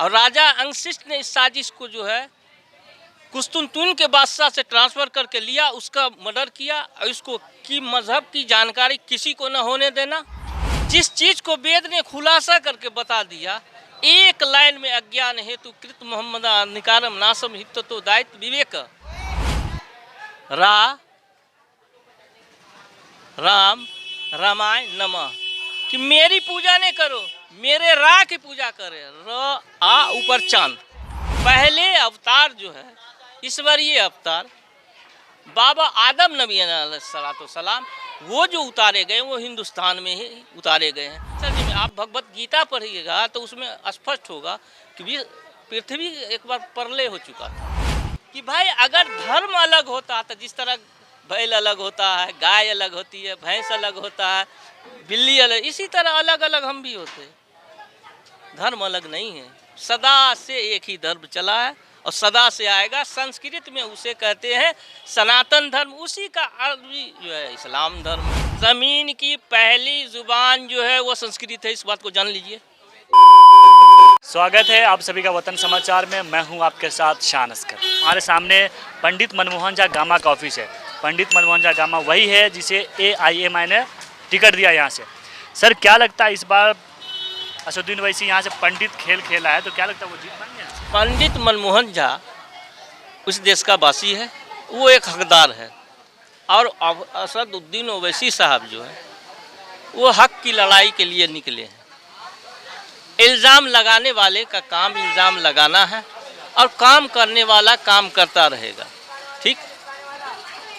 और राजा अंगशिष्ट ने इस साजिश को जो है कुस्तुनतुन के बादशाह से ट्रांसफ़र करके लिया, उसका मर्डर किया और इसको की मजहब की जानकारी किसी को न होने देना। जिस चीज़ को वेद ने खुलासा करके बता दिया, एक लाइन में अज्ञान हेतु कृत मोहम्मद निकारम नासम हित्तो दायित्व विवेक राम रामाय नमः, कि मेरी पूजा नहीं करो, मेरे रा की पूजा करे। र आ ऊपर चांद। पहले अवतार जो है ईश्वरीय अवतार बाबा आदम नबी अलैहिस्सलाम वो जो उतारे गए वो हिंदुस्तान में ही उतारे गए हैं। सर जी, आप भगवत गीता पढ़िएगा तो उसमें स्पष्ट होगा कि पृथ्वी एक बार प्रलय हो चुका था। कि भाई अगर धर्म अलग होता तो जिस तरह बैल अलग होता है, गाय अलग होती है, भैंस अलग होता है, बिल्ली अलग, इसी तरह अलग अलग हम भी होते। धर्म अलग नहीं है, सदा से एक ही धर्म चला है और सदा से आएगा। संस्कृत में उसे कहते हैं सनातन धर्म, उसी का अरबी जो है इस्लाम धर्म। ज़मीन की पहली जुबान जो है वो संस्कृत है, इस बात को जान लीजिए। स्वागत है आप सभी का वतन समाचार में। मैं हूं आपके साथ शान अस्कर। हमारे सामने पंडित मनमोहन झा गामा का ऑफिस है। पंडित मनमोहन झा गामा वही है जिसे AIMI ने टिकट दिया यहाँ से। सर, क्या लगता है इस बार असदुद्दीन ओवैसी यहाँ से पंडित खेल खेला है तो क्या लगता है वो जीत पाएंगे? पंडित मनमोहन झा उस देश का वासी है, वो एक हकदार है। और असदुद्दीन ओवैसी साहब जो है वो हक की लड़ाई के लिए निकले हैं। इल्ज़ाम लगाने वाले का काम इल्ज़ाम लगाना है और काम करने वाला काम करता रहेगा। ठीक,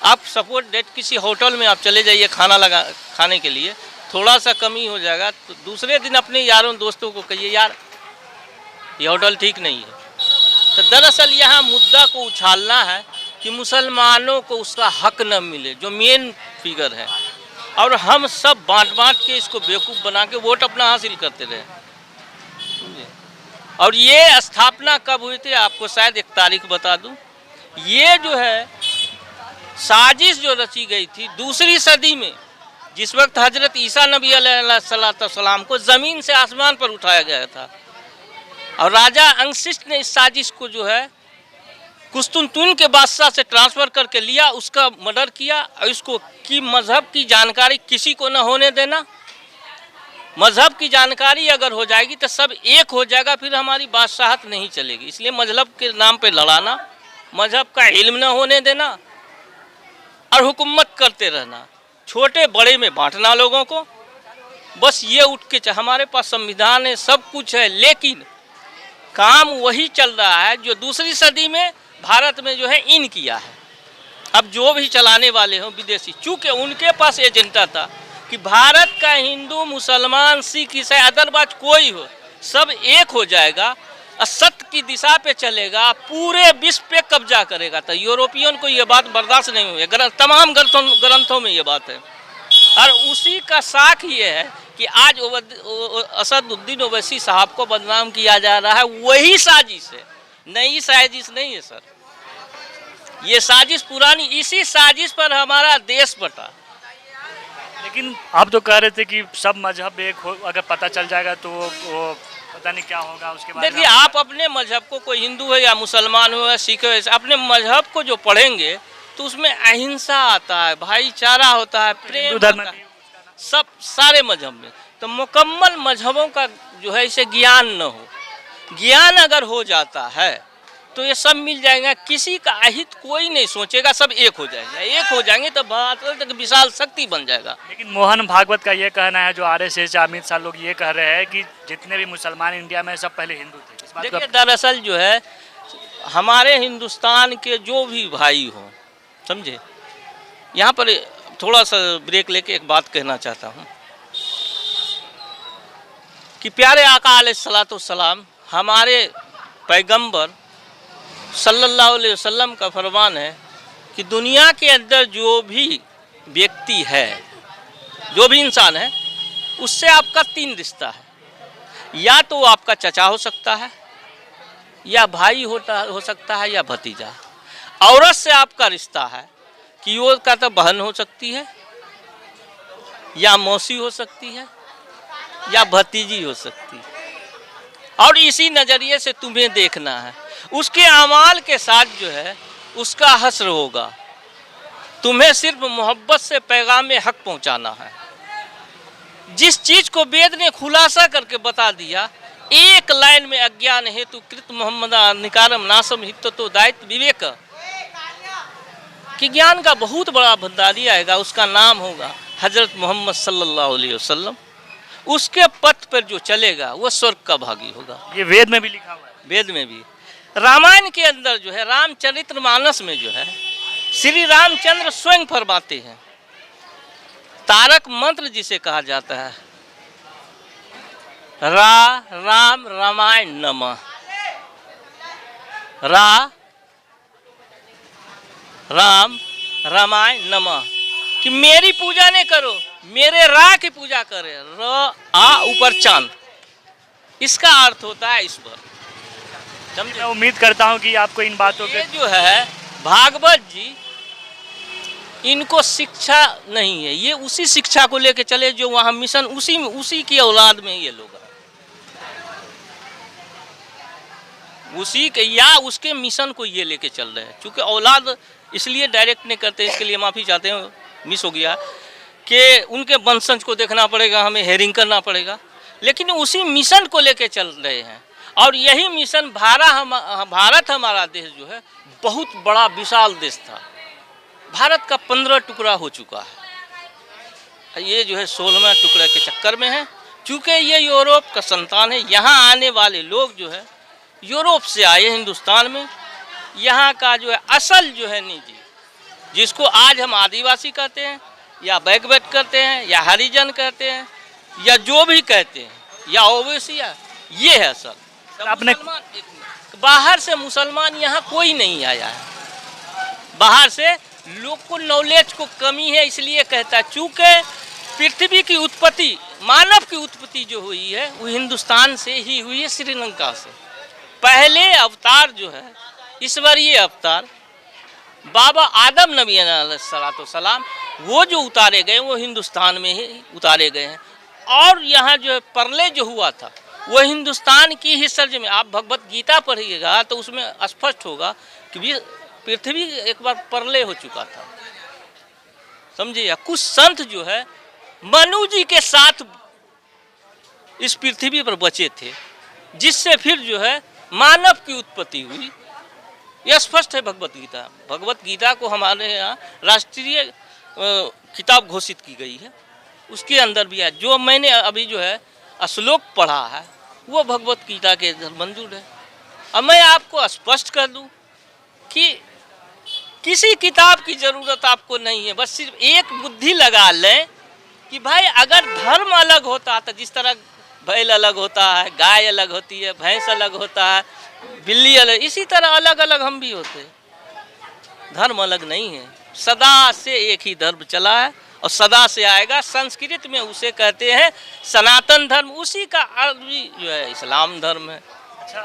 आप सपोज डेट किसी होटल में आप चले जाइए खाने के लिए, थोड़ा सा कमी हो जाएगा तो दूसरे दिन अपने यारों दोस्तों को कहिए यार ये होटल ठीक नहीं है। तो दरअसल यहाँ मुद्दा को उछालना है कि मुसलमानों को उसका हक न मिले, जो मेन फिगर है, और हम सब बांट के इसको बेवकूफ़ बना के वोट अपना हासिल करते रहे। और ये स्थापना कब हुई थी आपको शायद एक तारीख बता दूं। ये जो है साजिश जो रची गई थी दूसरी सदी में, जिस वक्त हजरत ईसा नबी अलैहिस्सलाम को ज़मीन से आसमान पर उठाया गया था, और राजा अंगशिष्ट ने इस साजिश को जो है कुस्तुनतुन के बादशाह से ट्रांसफ़र करके लिया, उसका मर्डर किया और इसको की मजहब की जानकारी किसी को न होने देना। मजहब की जानकारी अगर हो जाएगी तो सब एक हो जाएगा, फिर हमारी बादशाहत नहीं चलेगी। इसलिए मजहब के नाम पे लड़ाना, मजहब का इल्म न होने देना और हुकूमत करते रहना, छोटे बड़े में बांटना लोगों को। बस ये उठ के हमारे पास संविधान है, सब कुछ है, लेकिन काम वही चल रहा है जो दूसरी सदी में भारत में जो है इन किया है। अब जो भी चलाने वाले हों विदेशी, चूँकि उनके पास एजेंडा था कि भारत का हिंदू मुसलमान सिख ईसाई अदरवाइज कोई हो सब एक हो जाएगा और सत्य की दिशा पे चलेगा, पूरे विश्व पे कब्जा करेगा। तो यूरोपियन को ये बात बर्दाश्त नहीं हुई, तमाम ग्रंथों में ये बात है। और उसी का साख ये है कि आज असदुद्दीन ओवैसी साहब को बदनाम किया जा रहा है। वही साजिश है, नई साजिश नहीं है सर, ये साजिश पुरानी। इसी साजिश पर हमारा देश बटा। लेकिन आप तो कह रहे थे कि सब मजहब एक हो, अगर पता चल जाएगा तो वो पता नहीं क्या होगा उसके बाद। देखिए, आप अपने मजहब को, कोई हिंदू है या मुसलमान हो या सिख हो, अपने मजहब को जो पढ़ेंगे तो उसमें अहिंसा आता है, भाईचारा होता है, प्रेम होता है, सब सारे मजहब में। तो मुकम्मल मजहबों का जो है इसे ज्ञान न हो, ज्ञान अगर हो जाता है तो ये सब मिल जाएगा, किसी का अहित कोई नहीं सोचेगा, सब एक हो जाएगा। एक हो जाएंगे तो भारत विशाल शक्ति बन जाएगा। लेकिन मोहन भागवत का ये कहना है, जो RSS अमित शाह लोग ये कह रहे हैं कि जितने भी मुसलमान इंडिया में सब पहले हिंदू थे। देखिए, दरअसल जो है हमारे हिंदुस्तान के जो भी भाई हों, समझे, यहाँ पर थोड़ा सा ब्रेक लेके एक बात कहना चाहता हूँ कि प्यारे आका अलैहिस्सलाम हमारे पैगंबर सल्लल्लाहु अलैहि वसल्लम का फरमान है कि दुनिया के अंदर जो भी व्यक्ति है, जो भी इंसान है, उससे आपका 3 रिश्ता है। या तो वो आपका चचा हो सकता है, या भाई हो सकता है, या भतीजा। औरत से आपका रिश्ता है कि वो का तो बहन हो सकती है, या मौसी हो सकती है, या भतीजी हो सकती है। और इसी नज़रिए से तुम्हें देखना है। उसके अमाल के साथ जो है उसका हश्र होगा। तुम्हें सिर्फ मोहब्बत से पैगाम हक पहुंचाना है। जिस चीज़ को वेद ने खुलासा करके बता दिया, एक लाइन में अज्ञान हेतु कृत मोहम्मद निकारम नासम हित तो दायित्व विवेक, कि ज्ञान का बहुत बड़ा भंडारी आएगा, उसका नाम होगा हजरत मोहम्मद सल्लल्लाहु अलैहि वसल्लम। उसके पथ पर जो चलेगा वो स्वर्ग का भागी होगा। ये वेद में भी लिखा हुआ है। वेद में भी, रामायण के अंदर जो है, रामचरितमानस में जो है, श्री रामचंद्र स्वयं फरमाते हैं, तारक मंत्र जिसे कहा जाता है, राम रामायण नमः, राम रामायण नमः, कि मेरी पूजा नहीं करो, मेरे रा की पूजा करे, ऊपर चांद, इसका अर्थ होता है ईश्वर। मैं उम्मीद करता हूँ कि आपको इन बातों ये पे जो है भागवत जी, इनको शिक्षा नहीं है, ये उसी शिक्षा को लेके चले जो वहाँ मिशन, उसी की औलाद में ये लोग हैं, उसी के या उसके मिशन को ये लेके चल रहे हैं। चूँकि औलाद इसलिए डायरेक्ट नहीं करते, इसके लिए माफ़ी चाहते हैं, मिस हो गया कि उनके वंशज को देखना पड़ेगा, हमें हेयरिंग करना पड़ेगा, लेकिन उसी मिशन को लेके चल रहे हैं। और यही मिशन भारत हमारा देश जो है बहुत बड़ा विशाल देश था। भारत का 15 टुकड़ा हो चुका है, ये जो है 16वें टुकड़े के चक्कर में है। चूँकि ये यूरोप का संतान है, यहाँ आने वाले लोग जो है यूरोप से आए हिंदुस्तान में, यहाँ का जो है असल जो है निजी, जिसको आज हम आदिवासी कहते हैं या बैकवर्ड कहते हैं या हरिजन कहते हैं या जो भी कहते हैं या ओवेसिया, ये है असल। आपने बाहर से मुसलमान यहाँ कोई नहीं आया है, बाहर से लोग को नॉलेज को कमी है, इसलिए कहता है। चूँकि पृथ्वी की उत्पत्ति, मानव की उत्पत्ति जो हुई है वो हिंदुस्तान से ही हुई है, श्रीलंका से। पहले अवतार जो है ईश्वरीय अवतार बाबा आदम नबी अलैहिस्सलाम, वो जो उतारे गए वो हिंदुस्तान में ही उतारे गए हैं। और यहाँ जो है प्रलय जो हुआ था वो हिंदुस्तान की ही सर्ज में, आप भगवत गीता पढ़िएगा तो उसमें स्पष्ट होगा कि पृथ्वी एक बार प्रलय हो चुका था, समझिए। कुछ संत जो है मनु जी के साथ इस पृथ्वी पर बचे थे, जिससे फिर जो है मानव की उत्पत्ति हुई। यह स्पष्ट है भगवत गीता। भगवत गीता को हमारे यहाँ राष्ट्रीय किताब घोषित की गई है, उसके अंदर भी है। जो मैंने अभी जो है श्लोक पढ़ा है वो भगवत गीता के मंजूर है। अब मैं आपको स्पष्ट कर दूं कि किसी किताब की ज़रूरत आपको नहीं है, बस सिर्फ एक बुद्धि लगा लें कि भाई अगर धर्म अलग होता तो, जिस तरह बैल अलग होता है, गाय अलग होती है, भैंस अलग होता है, बिल्ली अलग, इसी तरह अलग अलग हम भी होते। धर्म अलग नहीं है, सदा से एक ही धर्म चला है और सदा से आएगा। संस्कृत में उसे कहते हैं सनातन धर्म, उसी का अरबी जो है इस्लाम धर्म है। अच्छा,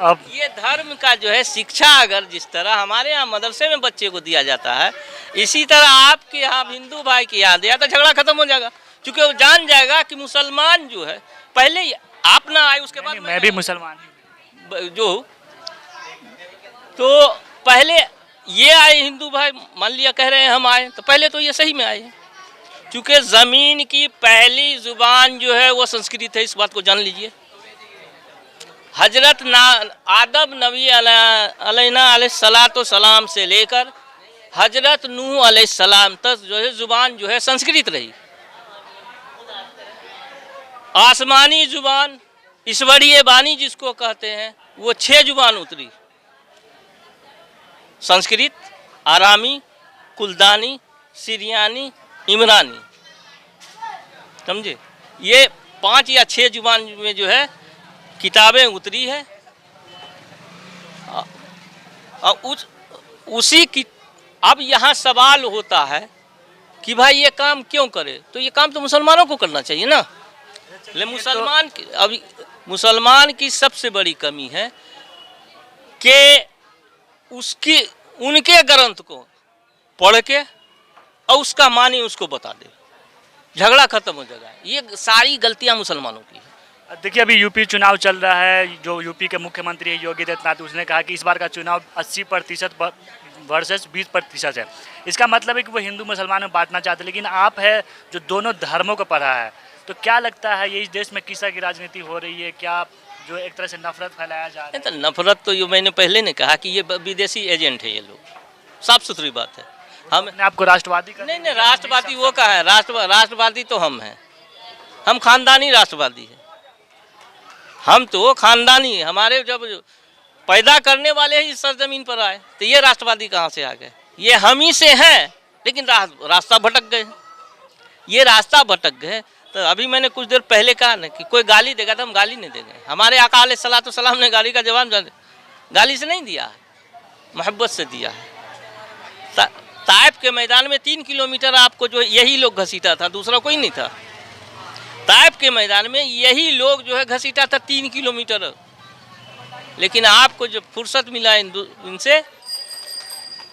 अब ये धर्म का जो है शिक्षा अगर जिस तरह हमारे यहाँ मदरसे में बच्चे को दिया जाता है, इसी तरह आपके यहाँ हिंदू भाई के यहाँ दिया तो झगड़ा खत्म हो जाएगा। क्योंकि वो जान जाएगा कि मुसलमान जो है, पहले आप ना आए उसके बाद मैं भी मुसलमान जो, तो पहले ये आए हिंदू भाई, मान लिया कह रहे हैं हम आए, तो पहले तो ये सही में आए हैं। क्योंकि ज़मीन की पहली ज़ुबान जो है वो संस्कृत है, इस बात को जान लीजिए। हजरत आदम नबी अलैहिस्सलाम से लेकर हजरत नूह अलैहिस्सलाम तक जो है ज़ुबान जो है संस्कृत रही। आसमानी ज़ुबान, ईश्वरीय वाणी जिसको कहते हैं, वो 6 ज़ुबान उतरी, संस्कृत, आरामी, कुलदानी, सीरियानी, इमरानी, समझे। ये 5 या 6 ज़ुबान में जो है किताबें उतरी है। और उसी की अब यहाँ सवाल होता है कि भाई ये काम क्यों करे, तो ये काम तो मुसलमानों को करना चाहिए ना। अभी मुसलमान की सबसे बड़ी कमी है कि उनके ग्रंथ को पढ़ के और उसका मानी उसको बता दे, झगड़ा खत्म हो जाएगा। ये सारी गलतियां मुसलमानों की है। देखिए अभी यूपी चुनाव चल रहा है, जो यूपी के मुख्यमंत्री है योगी आदित्यनाथ, उसने कहा कि इस बार का चुनाव 80% वर्सेस 20% है। इसका मतलब है कि वो हिंदू मुसलमान में बांटना चाहते हैं, लेकिन आप है जो दोनों धर्मों को पढ़ा है, तो क्या लगता है ये इस देश में किसा की राजनीति हो रही है, क्या जो एक तरह से नफरत फैलाया जा रहा है? तो नफरत तो ये मैंने पहले ने कहा कि ये विदेशी एजेंट है, ये लोग, साफ सुथरी बात है। हम आपको राष्ट्रवादी का नहीं, राष्ट्रवादी वो कहा है, राष्ट्रवादी तो हम हैं, हम खानदानी राष्ट्रवादी है, हम तो खानदानी, हमारे जब पैदा करने वाले ही इस सरजमीन पर आए, तो ये राष्ट्रवादी कहाँ से आ गए? ये हम ही से हैं, लेकिन रास्ता भटक गए, ये रास्ता भटक गए। तो अभी मैंने कुछ देर पहले कहा ना कि कोई गाली देगा तो हम गाली नहीं देंगे। हमारे आका अलैहिस्सलातु वस्सलाम ने गाली का जवाब गाली से नहीं दिया है, मोहब्बत से दिया है। ताइफ के मैदान में 3 किलोमीटर आपको जो यही लोग घसीटा था, दूसरा कोई नहीं था। ताइफ के मैदान में यही लोग जो है घसीटा था 3 किलोमीटर। लेकिन आपको जब फुर्सत मिला इनसे,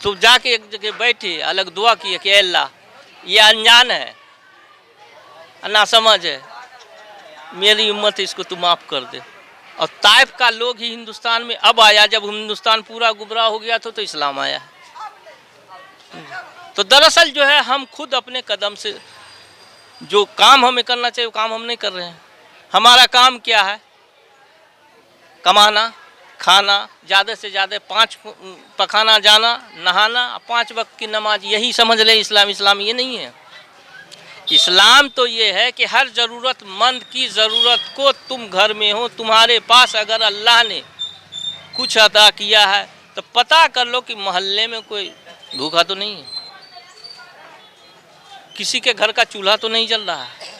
तो जाके एक जगह बैठे, अलग दुआ किए कि अल्लाह ये अनजान है, ना समझ है, मेरी उम्मत इसको तू माफ़ कर दे। और ताइफ का लोग ही हिंदुस्तान में अब आया, जब हिंदुस्तान पूरा गुमराह हो गया तो इस्लाम आया। तो दरअसल जो है हम खुद अपने कदम से जो काम हमें करना चाहिए वो काम हम नहीं कर रहे हैं। हमारा काम क्या है? कमाना, खाना, ज़्यादा से ज़्यादा 5 पखाना जाना, नहाना, 5 वक्त की नमाज, यही समझ ले इस्लाम। इस्लाम ये नहीं है। इस्लाम तो ये है कि हर ज़रूरतमंद की ज़रूरत को तुम घर में हो, तुम्हारे पास अगर अल्लाह ने कुछ अता किया है तो पता कर लो कि मोहल्ले में कोई भूखा तो नहीं है, किसी के घर का चूल्हा तो नहीं जल रहा है।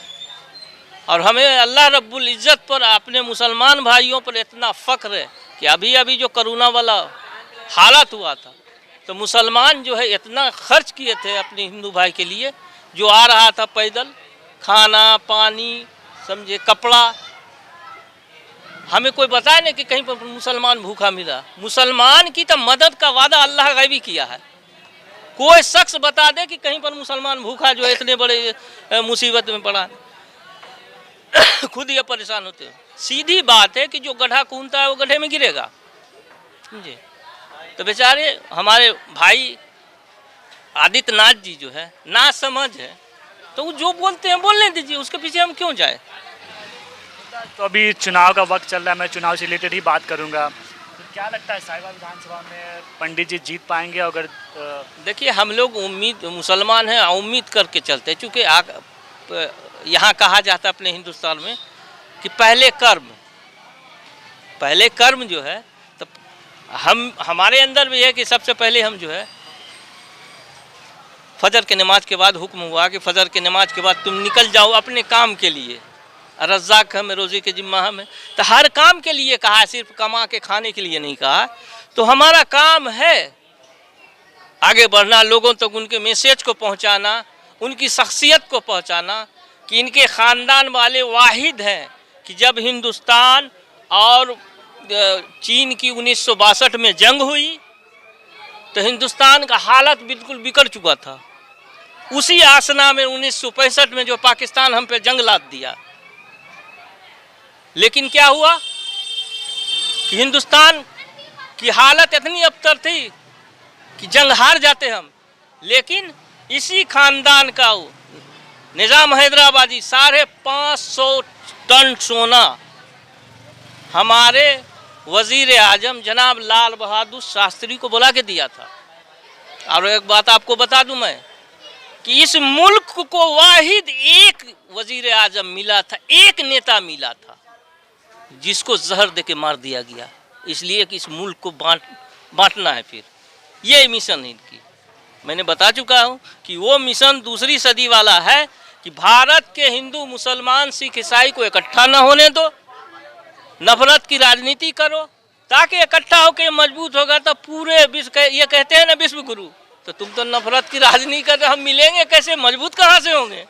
और हमें अल्लाह रब्बुल इज़्ज़त पर, अपने मुसलमान भाइयों पर इतना फ़ख्र है कि अभी अभी जो कोरोना वाला हालात हुआ था, तो मुसलमान जो है इतना खर्च किए थे अपने हिंदू भाई के लिए, जो आ रहा था पैदल, खाना पानी समझे, कपड़ा, हमें कोई बताया नहीं कि कहीं पर मुसलमान भूखा मिला। मुसलमान की तो मदद का वादा अल्लाह गैबी किया है। कोई शख्स बता दे कि कहीं पर मुसलमान भूखा जो है इतने बड़े मुसीबत में पड़ा, खुद ये परेशान होते हैं। सीधी बात है कि जो गड्ढा कूदता है वो गड्ढे में गिरेगा जी। तो बेचारे हमारे भाई आदित्यनाथ जी जो है ना समझ है, तो वो जो बोलते हैं बोलने दीजिए, उसके पीछे हम क्यों जाए। तो अभी चुनाव का वक्त चल रहा है, मैं चुनाव से रिलेटेड ही बात करूंगा। तो क्या लगता है साहिवाल विधानसभा में पंडित जी जीत पाएंगे? अगर देखिए हम लोग उम्मीद, मुसलमान हैं, उम्मीद करके चलते हैं, चूँकि यहाँ कहा जाता है अपने हिंदुस्तान में कि पहले कर्म जो है, तो हमारे अंदर भी है कि सबसे पहले हम जो है फजर के नमाज के बाद हुक्म हुआ कि फजर के नमाज के बाद तुम निकल जाओ अपने काम के लिए, रज़्ज़ाक़ हमें रोज़ी के जिम्मा हमें, तो हर काम के लिए कहा है, सिर्फ कमा के खाने के लिए नहीं कहा। तो हमारा काम है आगे बढ़ना, लोगों तक उनके मैसेज को पहुंचाना, उनकी शख्सियत को पहुंचाना कि इनके ख़ानदान वाले वाहिद हैं कि जब हिंदुस्तान और चीन की 1962 में जंग हुई तो हिंदुस्तान का हालत बिल्कुल बिगड़ चुका था। उसी आसना में 1965 में जो पाकिस्तान हम पे जंग लाद दिया, लेकिन क्या हुआ कि हिंदुस्तान की हालत इतनी अबतर थी कि जंग हार जाते हम। लेकिन इसी खानदान का निज़ाम हैदराबादी 550 टन सोना हमारे वज़ीर आज़म जनाब लाल बहादुर शास्त्री को बुला के दिया था। और एक बात आपको बता दूं मैं कि इस मुल्क को वाहिद एक वज़ीर आज़म मिला था, एक नेता मिला था जिसको जहर दे के मार दिया गया, इसलिए कि इस मुल्क को बांटना है। फिर ये मिशन है इनकी। मैंने बता चुका हूँ कि वो मिशन दूसरी सदी वाला है कि भारत के हिंदू मुसलमान सिख ईसाई को इकट्ठा न होने दो, नफरत की राजनीति करो, ताकि इकट्ठा होकर मजबूत होगा तो पूरे विश्व, ये कहते हैं ना विश्व गुरु, तो तुम तो नफरत की राजनीति कर रहे हो, हम मिलेंगे कैसे, मजबूत कहाँ से होंगे।